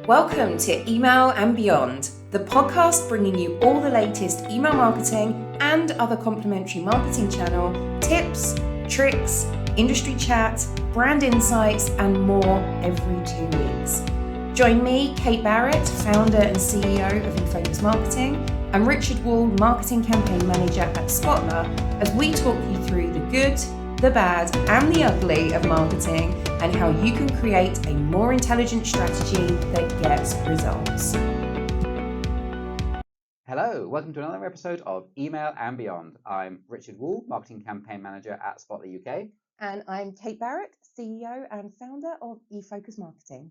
Welcome to Email and Beyond, the podcast bringing you all the latest email marketing and other complementary marketing channel tips, tricks, industry chat, brand insights, and more every 2 weeks. Join me, Kate Barrett, founder and CEO of eFocus Marketing, and Richard Wall, marketing campaign manager at Spotler, as we talk you through the good, the bad, and the ugly of marketing and how you can create a more intelligent strategy that gets results. Hello, welcome to another episode of Email and Beyond. I'm Richard Wall, marketing campaign manager at Spotler UK. And I'm Kate Barrett, CEO and founder of eFocus Marketing.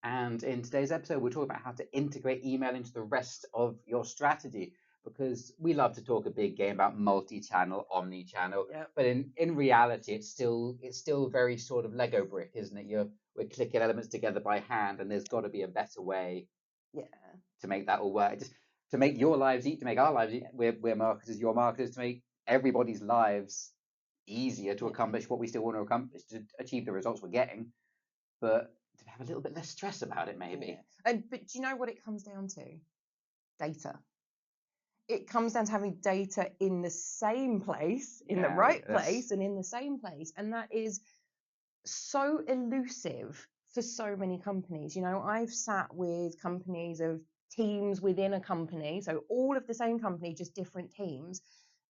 And in today's episode, we're talking about how to integrate email into the rest of your strategy, because we love to talk a big game about multi-channel, omni-channel, but in reality, it's still very sort of Lego brick, isn't it? We're clicking elements together by hand, and there's got to be a better way to make that all work. Just to make your lives easy, to make our lives easy. We're marketers, you're marketers, to make everybody's lives easier to accomplish what we still want to accomplish, to achieve the results we're getting, but to have a little bit less stress about it, maybe. But do you know what it comes down to? Data. It comes down to having data in the same place, in the right place, and in the same place. And that is so elusive for so many companies. You know, I've sat with companies of teams within a company, so all of the same company, just different teams.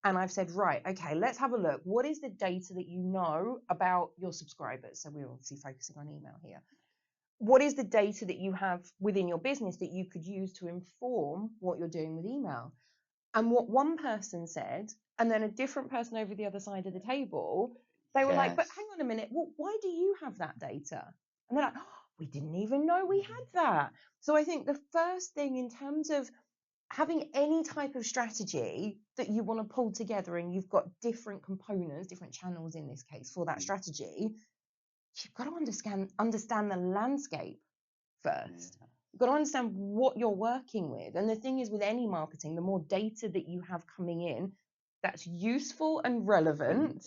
And I've said, right, okay, let's have a look. What is the data that you know about your subscribers? So we're obviously focusing on email here. What is the data that you have within your business that you could use to inform what you're doing with email? And what one person said, and then a different person over the other side of the table, they were like, but hang on a minute, why do you have that data? And they're like, oh, we didn't even know we had that. So I think the first thing in terms of having any type of strategy that you want to pull together, and you've got different components, different channels in this case for that strategy, you've got to understand the landscape first. You've got to understand what you're working with. And the thing is, with any marketing, the more data that you have coming in that's useful and relevant,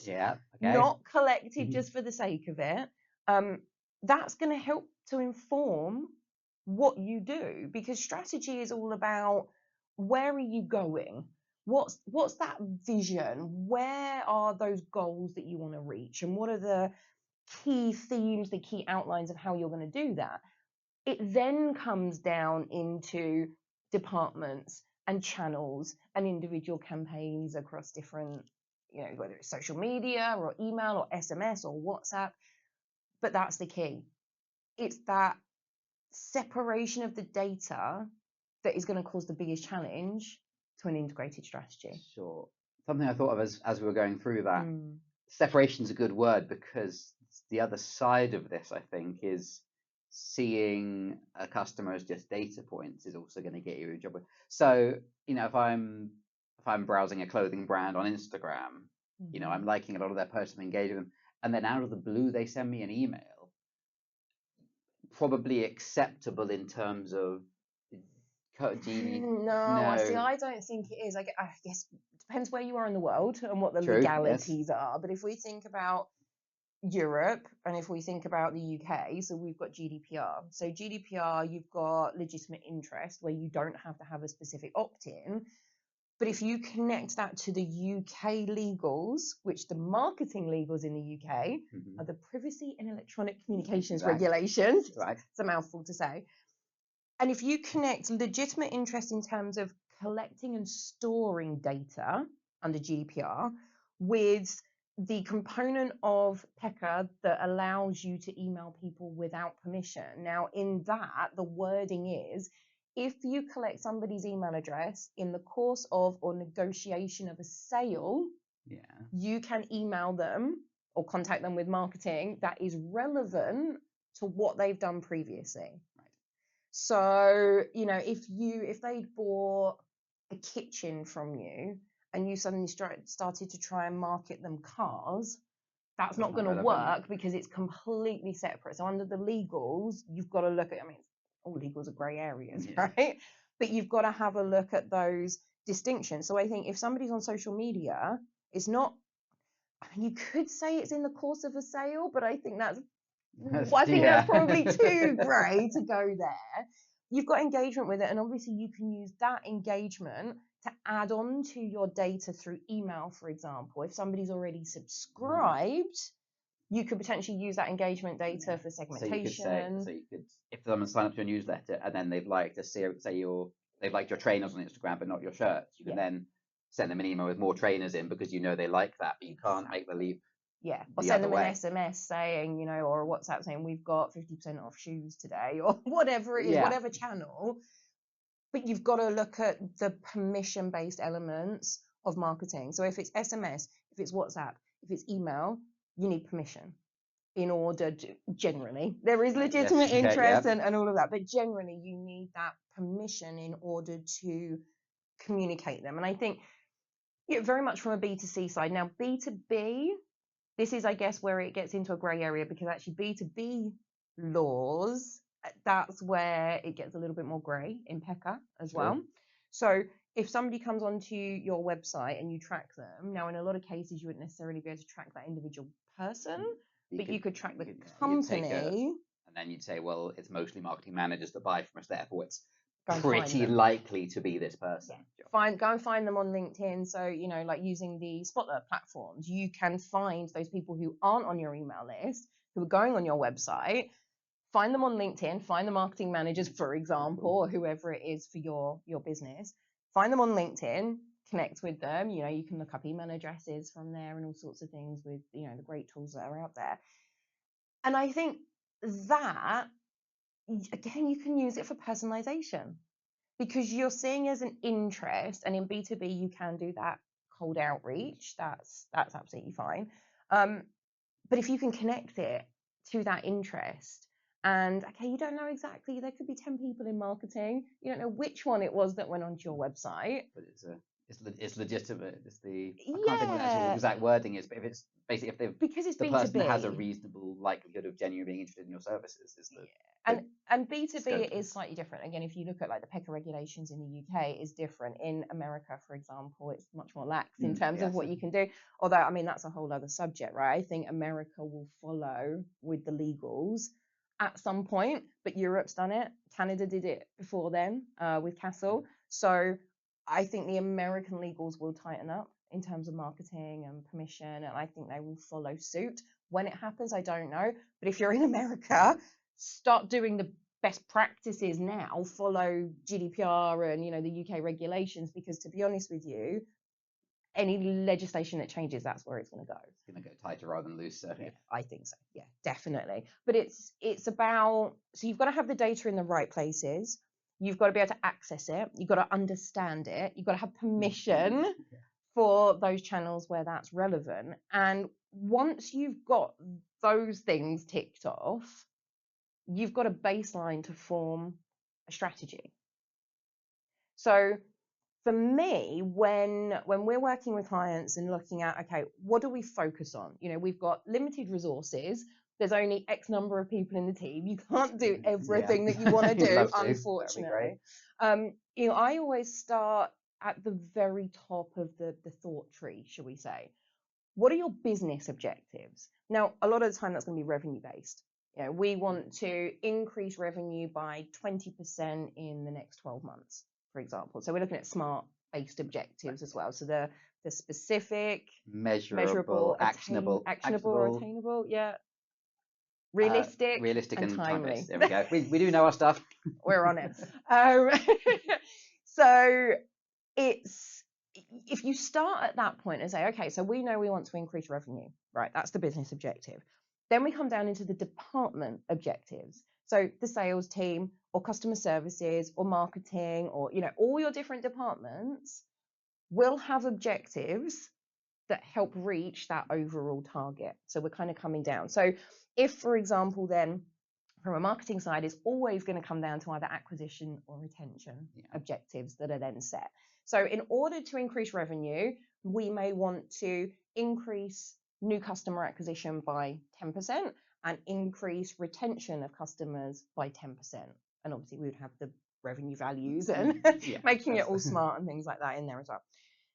not collected just for the sake of it, that's going to help to inform what you do. Because strategy is all about, where are you going? What's that vision? Where are those goals that you want to reach? And what are the key themes, the key outlines of how you're going to do that? It then comes down into departments and channels and individual campaigns across different, whether it's social media or email or SMS or WhatsApp. But that's the key. It's that separation of the data that is going to cause the biggest challenge to an integrated strategy. Sure. Something I thought of as we were going through that. Separation's a good word, because the other side of this, I think, is seeing a customer as just data points is also going to get you a job. So, if I'm browsing a clothing brand on Instagram, I'm liking a lot of their posts, I'm engaging them, and then out of the blue they send me an email, probably acceptable in terms of No, see, I don't think it is. I guess it depends where you are in the world and what the legalities are. But if we think about Europe, and if we think about the UK, so we've got GDPR. So GDPR, you've got legitimate interest, where you don't have to have a specific opt-in. But if you connect that to the UK legals, which the marketing legals in the UK are the Privacy and Electronic Communications Regulations. Right. It's a mouthful to say. And if you connect legitimate interest in terms of collecting and storing data under GDPR with the component of PECA that allows you to email people without permission. Now, in that, the wording is, if you collect somebody's email address in the course of or negotiation of a sale, you can email them or contact them with marketing that is relevant to what they've done previously. Right. So, if they bought a kitchen from you, and you suddenly started to try and market them cars, that's not going to work, because it's completely separate. So under the legals, you've got to look at, all legals are grey areas, right? But you've got to have a look at those distinctions. So I think if somebody's on social media, it's not, you could say it's in the course of a sale, but I think that's probably too grey to go there. you've got engagement with it, and obviously you can use that engagement to add on to your data through email, for example. If somebody's already subscribed, you could potentially use that engagement data for segmentation. So you could, if someone signs up to your newsletter and then they've liked they've liked your trainers on Instagram but not your shirts, you can then send them an email with more trainers in because you know they like that, but you can't make the leap. Yeah, or send them an SMS saying, you know, or a WhatsApp saying we've got 50% off shoes today, or whatever it is, whatever channel. But you've got to look at the permission-based elements of marketing. So if it's SMS, if it's WhatsApp, if it's email, you need permission in order to, generally, there is legitimate interest and all of that, but generally you need that permission in order to communicate them. And I think very much from a B2C side. Now, B2B, this is, I guess, where it gets into a grey area, because actually B2B laws, that's where it gets a little bit more grey in PECA as well. So if somebody comes onto your website and you track them, now in a lot of cases you wouldn't necessarily be able to track that individual person, but you could track the company. And then you'd say, well, it's mostly marketing managers that buy from us, therefore it's pretty likely to be this person. Go and find them on LinkedIn. So, you know, like using the Spotlight platforms, you can find those people who aren't on your email list, who are going on your website, find them on LinkedIn, find the marketing managers, for example, or whoever it is for your business, find them on LinkedIn, connect with them. You know, you can look up email addresses from there and all sorts of things with, you know, the great tools that are out there. And I think that, again, you can use it for personalization, because you're seeing as an interest, and in B2B you can do that cold outreach. That's absolutely fine. But if you can connect it to that interest, and you don't know exactly, there could be 10 people in marketing, you don't know which one it was that went onto your website, but it's legitimate. It's I can't think what the actual exact wording is, but if it's basically because it's the B2B, person has a reasonable likelihood of genuinely being interested in your services, is and B2B is slightly different. Again, if you look at like the PECA regulations in the UK, is different. In America, for example, it's much more lax in terms of what you can do. Although, I mean, that's a whole other subject, right? I think America will follow with the legals at some point, but Europe's done it. Canada did it before then with Castle. So I think the American legals will tighten up in terms of marketing and permission, and I think they will follow suit. When it happens, I don't know. But if you're in America, start doing the best practices now, follow GDPR and, you know, the UK regulations, because to be honest with you, any legislation that changes, that's where it's going to go. It's going to go tighter rather than looser. Yeah, I think so. Yeah, definitely. But it's about, so you've got to have the data in the right places. You've got to be able to access it. You've got to understand it. You've got to have permission for those channels where that's relevant. And once you've got those things ticked off, you've got a baseline to form a strategy. So for me, when we're working with clients and looking at, okay, what do we focus on? You know, we've got limited resources. There's only X number of people in the team. You can't do everything that you want to do, unfortunately. You know, I always start at the very top of the thought tree, shall we say. What are your business objectives? Now, a lot of the time that's going to be revenue based. You know, we want to increase revenue by 20% in the next 12 months, for example. So we're looking at smart-based objectives as well. So the specific, measurable, actionable or attainable, realistic and timely. There we go. We do know our stuff. We're on it. So it's, if you start at that point and say, okay, so we know we want to increase revenue, right? That's the business objective. Then we come down into the department objectives. So the sales team or customer services or marketing, or, you know, all your different departments will have objectives that help reach that overall target. So we're kind of coming down. So if, for example, then from a marketing side, it's always going to come down to either acquisition or retention objectives that are then set. So in order to increase revenue, we may want to increase new customer acquisition by 10% and increase retention of customers by 10%. And obviously we would have the revenue values and making it all smart and things like that in there as well.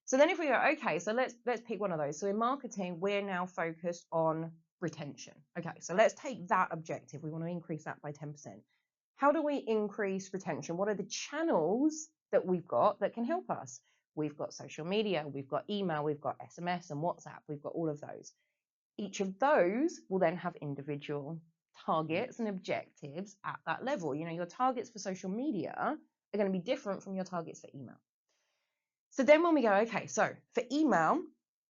So then if we go, okay, so let's pick one of those. So in marketing, we're now focused on retention. Okay, so let's take that objective. We want to increase that by 10%. how do we increase retention? What are the channels that we've got that can help us? We've got social media, we've got email, we've got SMS and WhatsApp, we've got all of those. Each of those will then have individual targets and objectives at that level. You know, your targets for social media are going to be different from your targets for email. So then when we go, okay, so for email,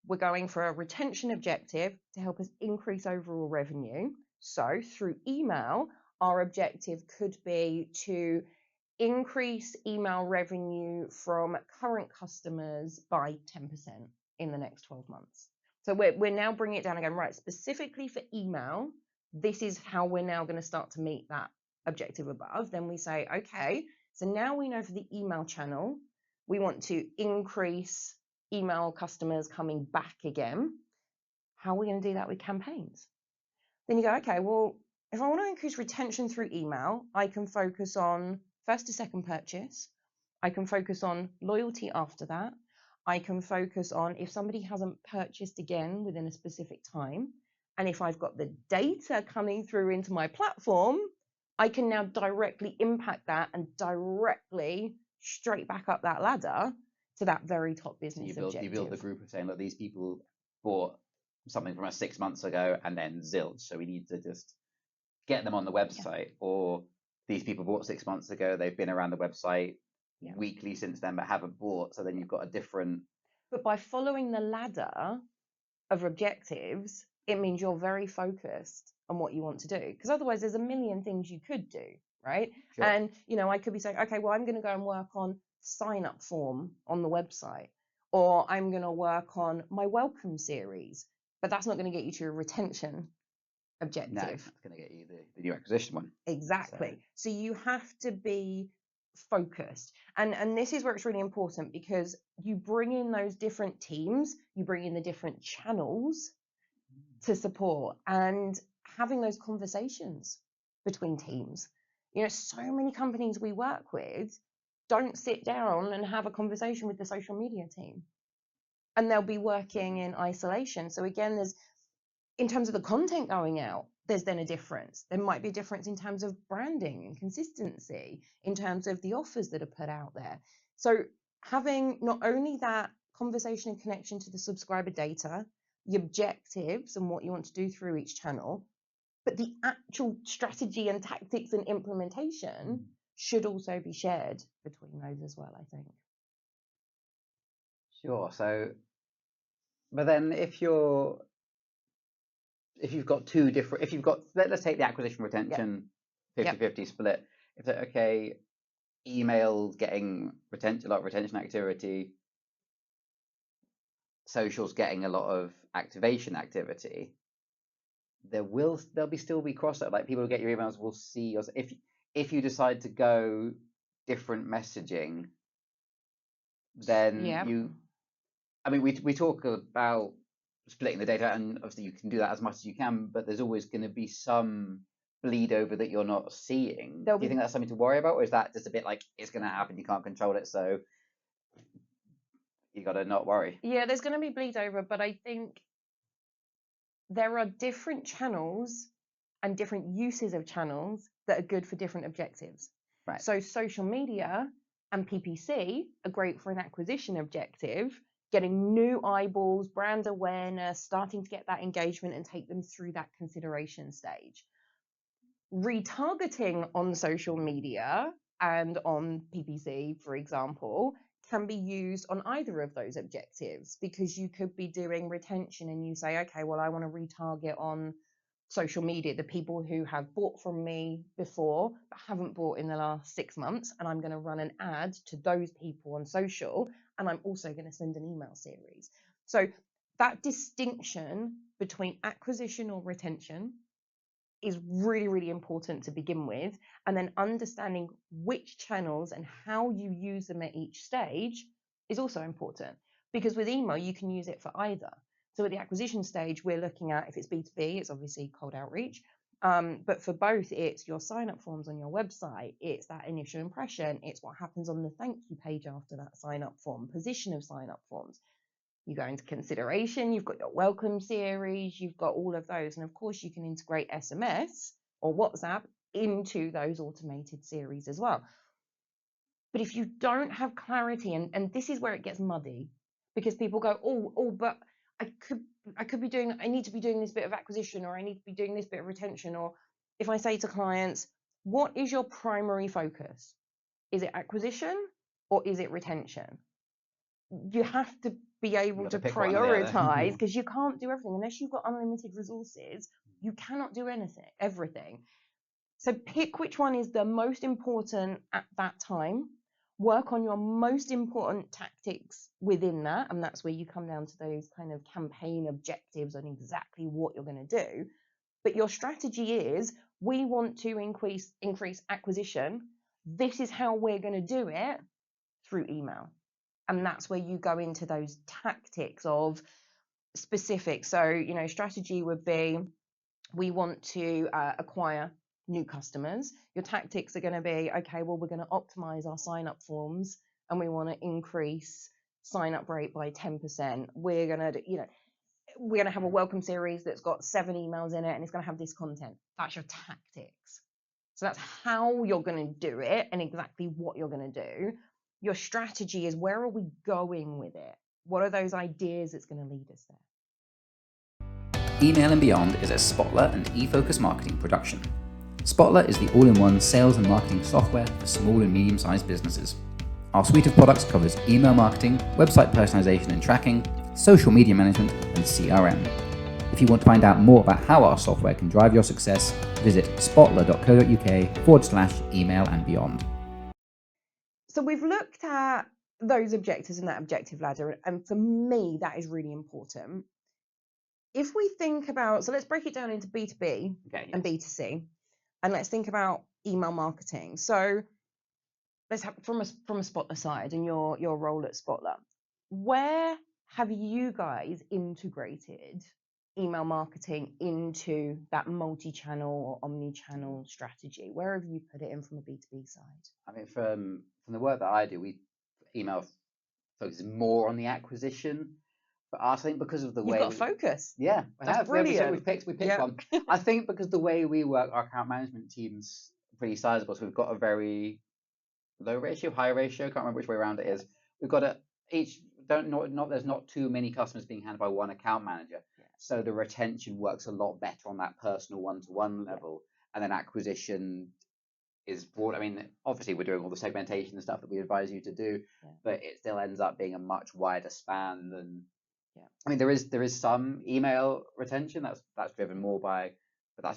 we're going for a retention objective to help us increase overall revenue. So through email, our objective could be to increase email revenue from current customers by 10% in the next 12 months. So we're now bringing it down again, right? Specifically for email, this is how we're now going to start to meet that objective above. Then we say, okay, so now we know for the email channel, we want to increase email customers coming back again. How are we going to do that with campaigns? Then you go, okay, well, if I want to increase retention through email, I can focus on first to second purchase. I can focus on loyalty after that. I can focus on if somebody hasn't purchased again within a specific time. And if I've got the data coming through into my platform, I can now directly impact that and directly straight back up that ladder to that very top business objective. You build the group of saying, look, these people bought something from us 6 months ago and then zilch. So we need to just get them on the website. Or these people bought 6 months ago, they've been around the website weekly since then, but haven't bought. So then you've got a different. But by following the ladder of objectives, it means you're very focused on what you want to do. Because otherwise, there's a million things you could do, right? Sure. And, you know, I could be saying, okay, well, I'm going to go and work on sign up form on the website, or I'm going to work on my welcome series. But that's not going to get you to a retention objective. No, that's going to get you the new acquisition one. Exactly. So you have to be focused. And this is where it's really important, because you bring in those different teams, you bring in the different channels to support, and having those conversations between teams. You know, so many companies we work with don't sit down and have a conversation with the social media team, and they'll be working in isolation. So again, there's, in terms of the content going out, there's then a difference. There might be a difference in terms of branding and consistency, in terms of the offers that are put out there. So having not only that conversation and connection to the subscriber data, the objectives and what you want to do through each channel, but the actual strategy and tactics and implementation should also be shared between those as well, I think. Sure. So, but then if you've got two different, if you've got, let's take the acquisition retention 50-50 split. If they're, okay, email getting a lot of retention activity, social's getting a lot of activation activity, there'll still be crossover. Like, people who get your emails will see yours. If you decide to go different messaging, then we talk about splitting the data, and obviously you can do that as much as you can, but there's always going to be some bleed over that you're not seeing. Do you think that's something to worry about, or is that just a bit like, it's going to happen, you can't control it, so you got to not worry? Yeah, there's going to be bleed over, but I think there are different channels and different uses of channels that are good for different objectives. Right. So social media and PPC are great for an acquisition objective, getting new eyeballs, brand awareness, starting to get that engagement and take them through that consideration stage. Retargeting on social media and on PPC, for example, can be used on either of those objectives, because you could be doing retention and you say, okay, well, I want to retarget on social media the people who have bought from me before but haven't bought in the last 6 months, and I'm going to run an ad to those people on social, and I'm also going to send an email series. So that distinction between acquisition or retention is really, really important to begin with, and then understanding which channels and how you use them at each stage is also important, because with email you can use it for either. So at the acquisition stage, we're looking at, if it's B2B, it's obviously cold outreach, but for both, it's your sign-up forms on your website, it's that initial impression, it's what happens on the thank you page after that sign-up form, position of sign-up forms. You go into consideration, you've got your welcome series, you've got all of those. And of course, you can integrate SMS or WhatsApp into those automated series as well. But if you don't have clarity, and this is where it gets muddy, because people go, oh, but I could be doing, I need to be doing this bit of acquisition, or I need to be doing this bit of retention. Or if I say to clients, what is your primary focus? Is it acquisition or is it retention? You have to be able to prioritize, because you can't do everything unless you've got unlimited resources. You cannot do everything. So pick which one is the most important at that time. Work on your most important tactics within that, and that's where you come down to those kind of campaign objectives and exactly what you're going to do. But your strategy is, we want to increase acquisition. This is how we're going to do it, through email. And that's where you go into those tactics of specific. So, strategy would be, we want to acquire new customers. Your tactics are going to be, okay, well, we're going to optimize our sign-up forms and we want to increase sign-up rate by 10%. We're going to have a welcome series that's got 7 emails in it and it's going to have this content. That's your tactics. So that's how you're going to do it and exactly what you're going to do. Your strategy is, where are we going with it? What are those ideas that's going to lead us there? Email and Beyond is a Spotler and eFocus marketing production. Spotler is the all-in-one sales and marketing software for small and medium-sized businesses. Our suite of products covers email marketing, website personalization and tracking, social media management, and CRM. If you want to find out more about how our software can drive your success, visit spotler.co.uk/email and beyond. So we've looked at those objectives and that objective ladder, and for me, that is really important. If we think about, so let's break it down into B2B and B2C, and let's think about email marketing. So let's have from a Spotler side, and your role at Spotler, where have you guys integrated email marketing into that multi-channel or omni-channel strategy? Where have you put it in from a B2B side? I mean, from the work that I do, email focuses more on the acquisition. But I think because of the way you've got focus. Yeah, that's brilliant. We picked one. I think because the way we work, our account management team's pretty sizable, so we've got a very low ratio, high ratio. Can't remember which way around it is. We've got there's not too many customers being handled by one account manager, so the retention works a lot better on that personal one-to-one level, and then acquisition is broad. I mean, obviously we're doing all the segmentation and stuff that we advise you to do, but it still ends up being a much wider span than. I mean, there is some email retention that's driven more by the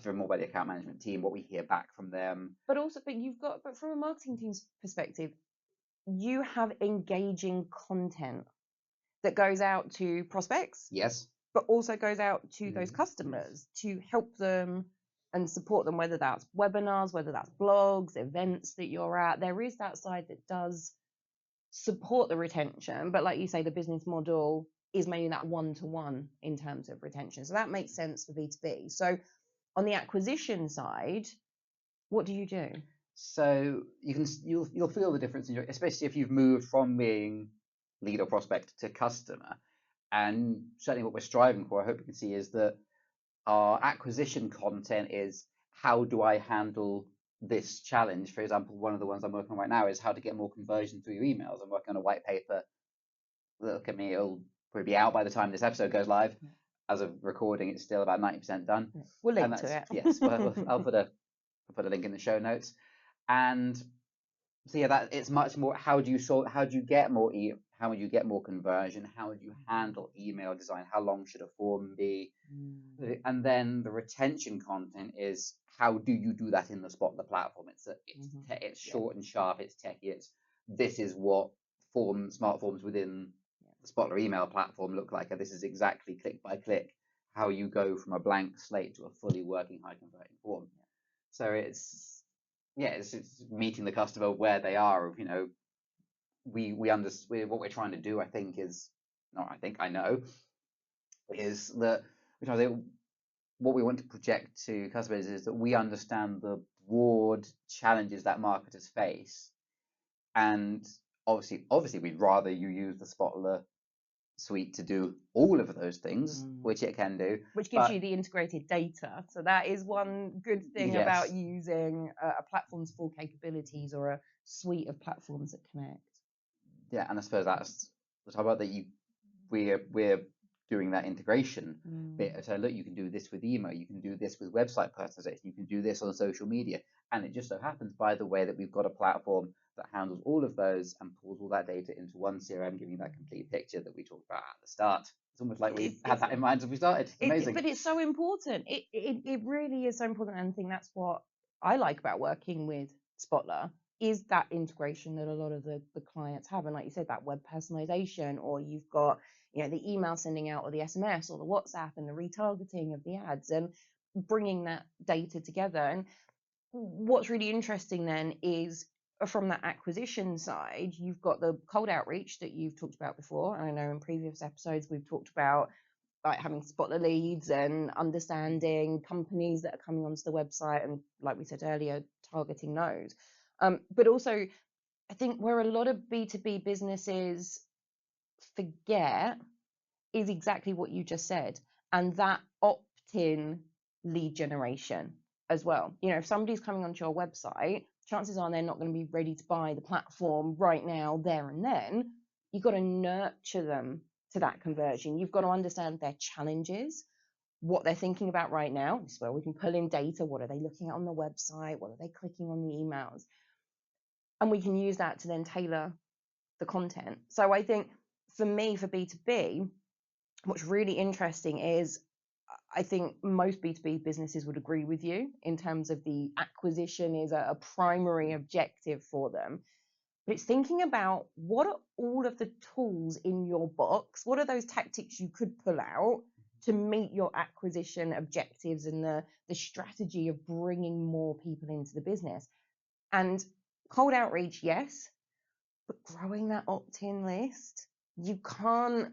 account management team, what we hear back from them. But from a marketing team's perspective, you have engaging content that goes out to prospects. Yes. But also goes out to those customers to help them and support them, whether that's webinars, whether that's blogs, events that you're at. There is that side that does support the retention, but like you say, the business model is mainly that one-to-one in terms of retention. So that makes sense for B2B. So on the acquisition side, what do you do? So you'll feel the difference especially if you've moved from being lead or prospect to customer. And certainly what we're striving for, I hope you can see, is that our acquisition content is, how do I handle this challenge? For example, one of the ones I'm working on right now is how to get more conversion through your emails. I'm working on a white paper. Look at me, it'll probably be out by the time this episode goes live. As of recording, it's still about 90% done. We'll link to it. Yes, I'll put a link in the show notes. And so that it's much more, how would you get more conversion? How would you handle email design? How long should a form be? And then the retention content is, how do you do that in the Spotler platform? It's short and sharp, it's techy, this is what smart forms within the Spotler email platform look like, and this is exactly click by click how you go from a blank slate to a fully working high converting form. So it's meeting the customer where they are. We understand what we're trying to do. I know is that what we want to project to customers is that we understand the broad challenges that marketers face, and obviously we'd rather you use the Spotler suite to do all of those things, which it can do. Which gives you the integrated data. So that is one good thing about using a platform's full capabilities or a suite of platforms that connect. Yeah, and I suppose that's the talk about that we're doing that integration bit. So look, you can do this with email, you can do this with website personalization, you can do this on social media, and it just so happens, by the way, that we've got a platform that handles all of those and pulls all that data into one CRM, giving you that complete picture that we talked about at the start. It's almost like we had that in mind as we started. It's amazing. But it's so important. It really is so important, and I think that's what I like about working with Spotler, is that integration that a lot of the clients have. And like you said, that web personalization, or you've got, the email sending out, or the SMS, or the WhatsApp, and the retargeting of the ads, and bringing that data together. And what's really interesting then is, from that acquisition side, you've got the cold outreach that you've talked about before. And I know in previous episodes we've talked about like having Spotler leads and understanding companies that are coming onto the website, and like we said earlier, targeting those. But also, I think where a lot of B2B businesses forget is exactly what you just said, and that opt-in lead generation as well. If somebody's coming onto your website, chances are they're not going to be ready to buy the platform right now, there and then. You've got to nurture them to that conversion. You've got to understand their challenges, what they're thinking about right now. This is where we can pull in data. What are they looking at on the website? What are they clicking on the emails? And we can use that to then tailor the content. So I think for me, for B2B, what's really interesting is, I think most B2B businesses would agree with you in terms of the acquisition is a primary objective for them. But it's thinking about, what are all of the tools in your box? What are those tactics you could pull out to meet your acquisition objectives and the strategy of bringing more people into the business? And cold outreach, yes, but growing that opt-in list, you can't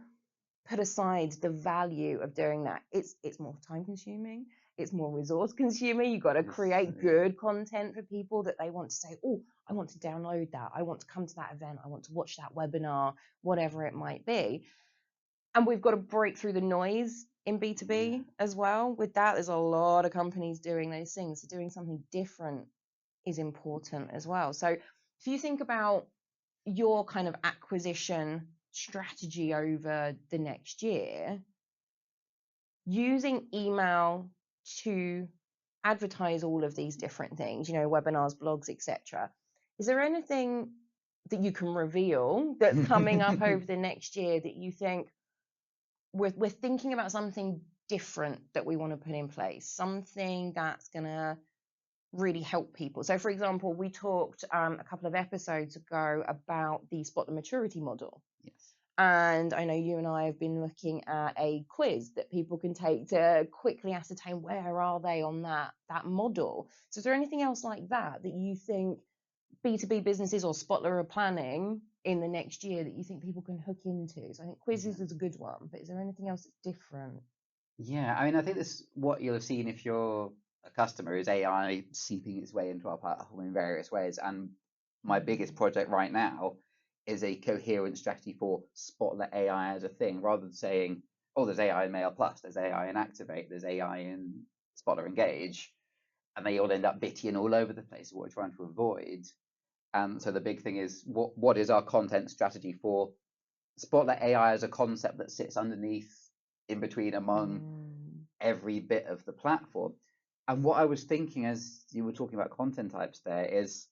put aside the value of doing that. It's more time consuming, it's more resource consuming. You've got to create good content for people that they want to say, oh, I want to download that, I want to come to that event, I want to watch that webinar, whatever it might be. And we've got to break through the noise in B2B as well. With that, there's a lot of companies doing those things. So doing something different is important as well. So if you think about your kind of acquisition strategy over the next year, using email to advertise all of these different things, webinars, blogs, etc. Is there anything that you can reveal that's coming up over the next year that you think we're thinking about something different that we want to put in place, something that's going to really help people? So, for example, we talked a couple of episodes ago about the Spotler maturity model. Yes. And I know you and I have been looking at a quiz that people can take to quickly ascertain where are they on that model. So is there anything else like that you think B2B businesses or Spotler are planning in the next year that you think people can hook into? So I think quizzes is a good one, but is there anything else that's different? Yeah, I mean, I think this, what you'll have seen if you're a customer, is AI seeping its way into our platform in various ways. And my biggest project right now is a coherent strategy for Spotler AI as a thing, rather than saying, oh, there's AI in Mail Plus, there's AI in Activate, there's AI in Spotler Engage, and they all end up bittying all over the place, what we're trying to avoid. And so the big thing is, what is our content strategy for Spotler AI as a concept that sits underneath, in between, among every bit of the platform? And what I was thinking as you were talking about content types there is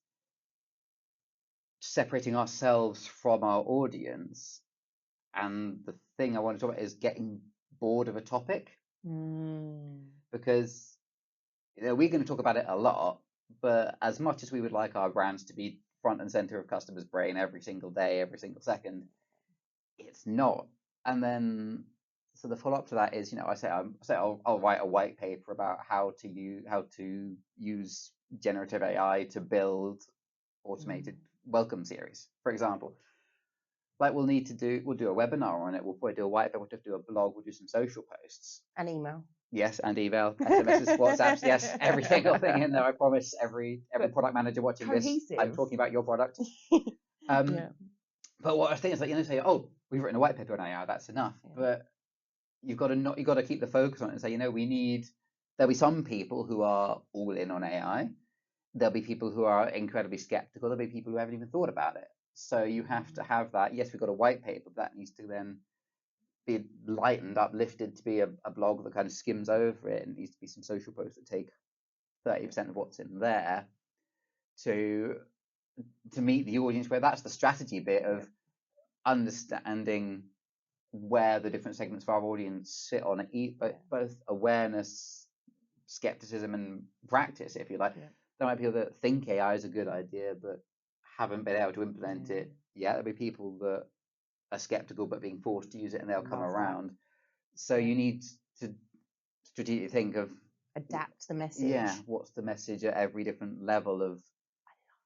separating ourselves from our audience. And the thing I want to talk about is getting bored of a topic. Because we're going to talk about it a lot, but as much as we would like our brands to be front and center of customers' brain every single day, every single second, it's not. And then, so the follow-up to that is, I'll write a white paper about how to use generative AI to build automated welcome series, for example. Like we'll do a webinar on it. We'll probably do a white paper. We'll do a blog. We'll do some social posts. And email. Yes, and email, SMSs, WhatsApps. Yes, every single thing in there. I promise every product manager watching cohesive. This, I'm talking about your product. But what I think is say, we've written a white paper on AI, that's enough. But you've got to keep the focus on it and say, there'll be some people who are all in on AI. There'll be people who are incredibly skeptical. There'll be people who haven't even thought about it. So you have to have that. Yes, we've got a white paper, but that needs to then be lightened, uplifted to be a blog that kind of skims over it. And it needs to be some social posts that take 30% of what's in there to meet the audience, where that's the strategy bit of understanding where the different segments of our audience sit on both awareness, skepticism, and practice, if you like. There might be people that think AI is a good idea but haven't been able to implement it yet. There'll be people that are skeptical but being forced to use it, and they'll come around. So you need to strategically think of adapt the message. Yeah, what's the message at every different level of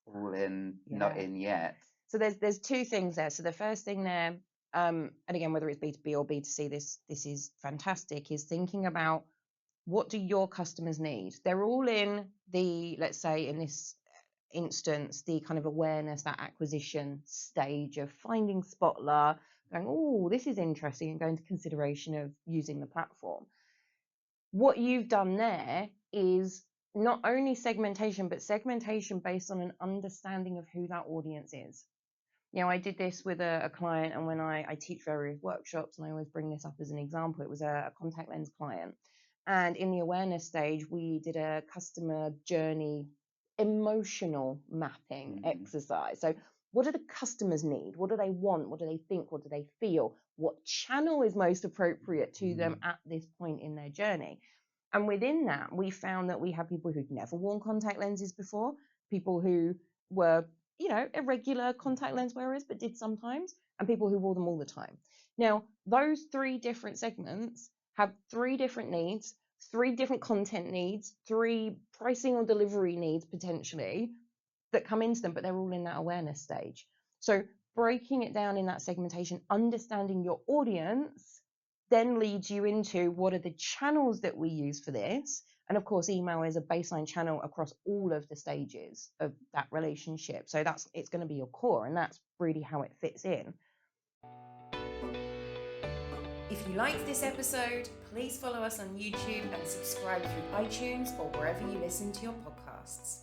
all in, not in yet. So there's two things there. So the first thing there, and again, whether it's B2B or B2C, this is fantastic, is thinking about what do your customers need. They're all in the, let's say in this instance, the kind of awareness, that acquisition stage of finding Spotler, going, oh, this is interesting, and going to consideration of using the platform. What you've done there is not only segmentation, but segmentation based on an understanding of who that audience is. I did this with a client, and when I teach various workshops, and I always bring this up as an example, it was a contact lens client. And in the awareness stage, we did a customer journey emotional mapping exercise. So what do the customers need? What do they want? What do they think? What do they feel? What channel is most appropriate to them at this point in their journey? And within that, we found that we had people who'd never worn contact lenses before, people who were, irregular contact lens wearers, but did sometimes, and people who wore them all the time. Now, those three different segments have three different needs, three different content needs, three pricing or delivery needs potentially that come into them, but they're all in that awareness stage. So breaking it down in that segmentation, understanding your audience, then leads you into what are the channels that we use for this. And of course, email is a baseline channel across all of the stages of that relationship. So it's going to be your core, and that's really how it fits in. If you liked this episode, please follow us on YouTube and subscribe through iTunes or wherever you listen to your podcasts.